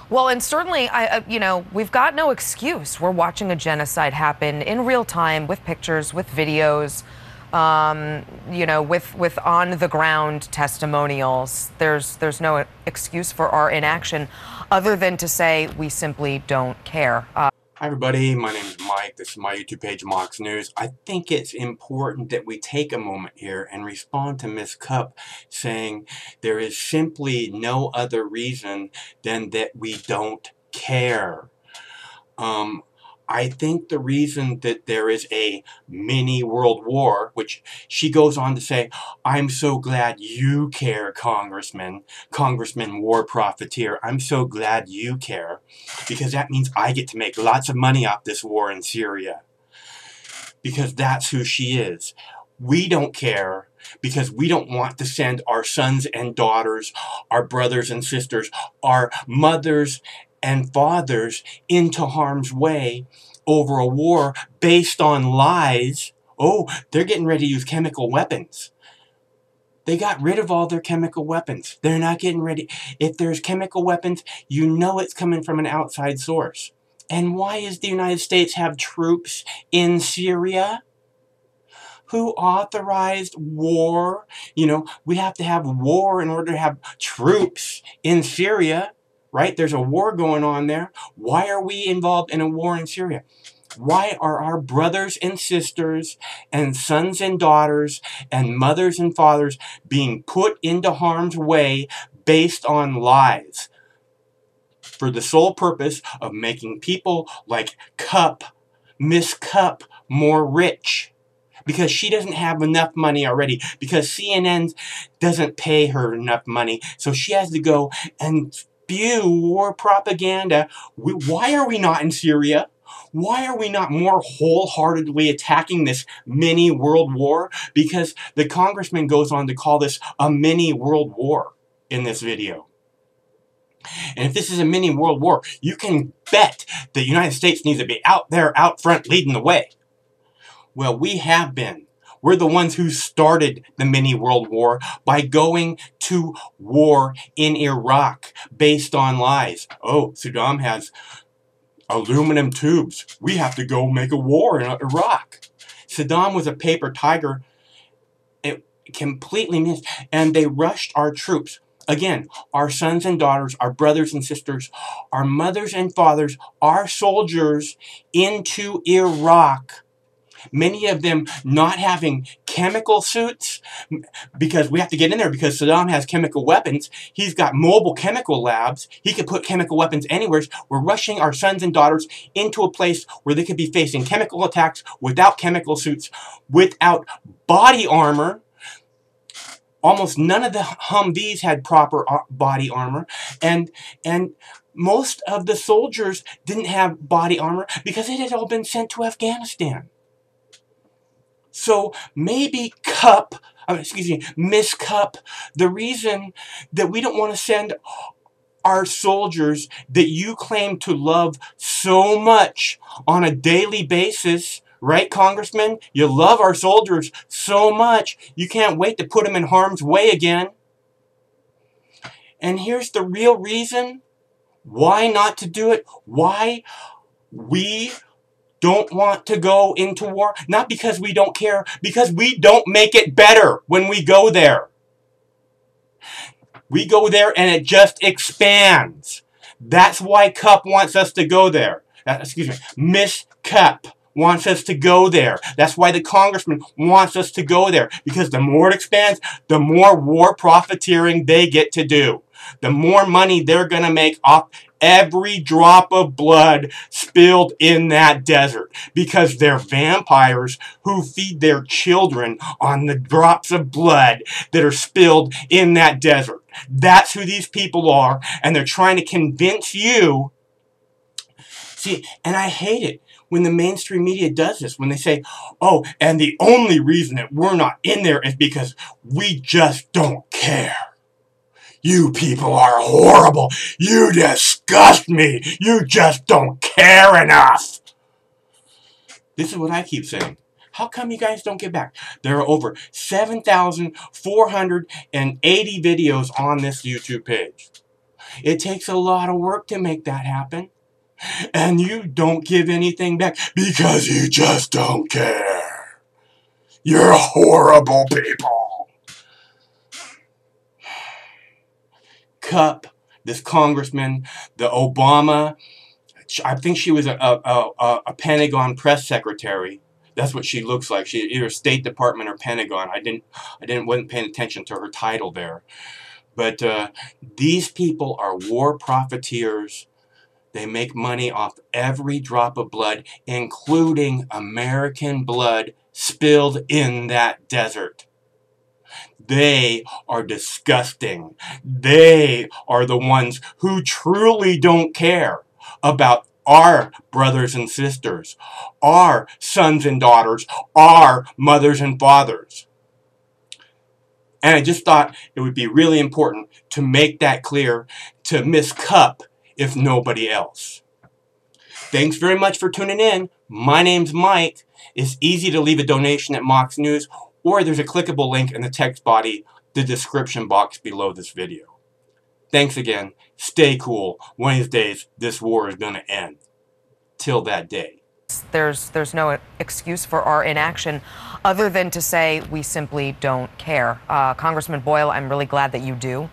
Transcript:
Well, and certainly, we've got no excuse. We're watching a genocide happen in real time with pictures, with videos, with on the ground testimonials. There's no excuse for our inaction other than to say we simply don't care. Hi everybody, my name is Mike. This is my YouTube page, MOXy News. I think it's important that we take a moment here and respond to Ms. Cupp saying there is simply no other reason than that we don't care. I think the reason that there is a mini world war, which she goes on to say, I'm so glad you care, Congressman war profiteer. I'm so glad you care, because that means I get to make lots of money off this war in Syria. Because that's who she is. We don't care because we don't want to send our sons and daughters, our brothers and sisters, our mothers and fathers into harm's way over a war based on lies. Oh, they're getting ready to use chemical weapons. They got rid of all their chemical weapons. They're not getting ready. If there's chemical weapons, you know it's coming from an outside source. And why does the United States have troops in Syria? Who authorized war? You know, we have to have war in order to have troops in Syria. Right? There's a war going on there. Why are we involved in a war in Syria? Why are our brothers and sisters and sons and daughters and mothers and fathers being put into harm's way based on lies? For the sole purpose of making people like Cupp, Miss Cupp, more rich. Because she doesn't have enough money already. Because CNN doesn't pay her enough money. So she has to go and spew war propaganda. Why are we not in Syria? Why are we not more wholeheartedly attacking this mini world war? Because the congressman goes on to call this a mini world war in this video. And if this is a mini world war, you can bet the United States needs to be out there, out front, leading the way. Well, we have been. We're the ones who started the mini world war by going to war in Iraq based on lies. Oh, Saddam has aluminum tubes. We have to go make a war in Iraq. Saddam was a paper tiger. It completely missed. And they rushed our troops. Again, our sons and daughters, our brothers and sisters, our mothers and fathers, our soldiers into Iraq. Many of them not having chemical suits, because we have to get in there because Saddam has chemical weapons. He's got mobile chemical labs. He could put chemical weapons anywhere. We're rushing our sons and daughters into a place where they could be facing chemical attacks without chemical suits, without body armor. Almost none of the Humvees had proper body armor. And most of the soldiers didn't have body armor because it had all been sent to Afghanistan. So maybe Miss Cupp, the reason that we don't want to send our soldiers that you claim to love so much on a daily basis, right, Congressman? You love our soldiers so much, you can't wait to put them in harm's way again. And here's the real reason why not to do it. Why we don't want to go into war. Not because we don't care, because we don't make it better when we go there. We go there and it just expands. That's why Cupp wants us to go there. Miss Cupp wants us to go there. That's why the congressman wants us to go there. Because the more it expands, the more war profiteering they get to do. The more money they're going to make off every drop of blood spilled in that desert. Because they're vampires who feed their children on the drops of blood that are spilled in that desert. That's who these people are. And they're trying to convince you. See, and I hate it when the mainstream media does this, when they say, oh, and the only reason that we're not in there is because we just don't care. You people are horrible. You disgust me. You just don't care enough. This is what I keep saying. How come you guys don't get back? There are over 7,480 videos on this YouTube page. It takes a lot of work to make that happen. And you don't give anything back because you just don't care. You're horrible people. Cupp, this congressman, the Obama, I think she was a Pentagon press secretary. That's what she looks like. She either State Department or Pentagon. Wasn't paying attention to her title there. But these people are war profiteers. They make money off every drop of blood, including American blood spilled in that desert. They are disgusting. They are the ones who truly don't care about our brothers and sisters, our sons and daughters, our mothers and fathers. And I just thought it would be really important to make that clear to Miss Cupp, if nobody else. Thanks very much for tuning in. My name's Mike. It's easy to leave a donation at MOXy News, or there's a clickable link in the text body, the description box below this video. Thanks again. Stay cool. One of these days, this war is going to end. Till that day. There's no excuse for our inaction other than to say we simply don't care. Congressman Boyle, I'm really glad that you do.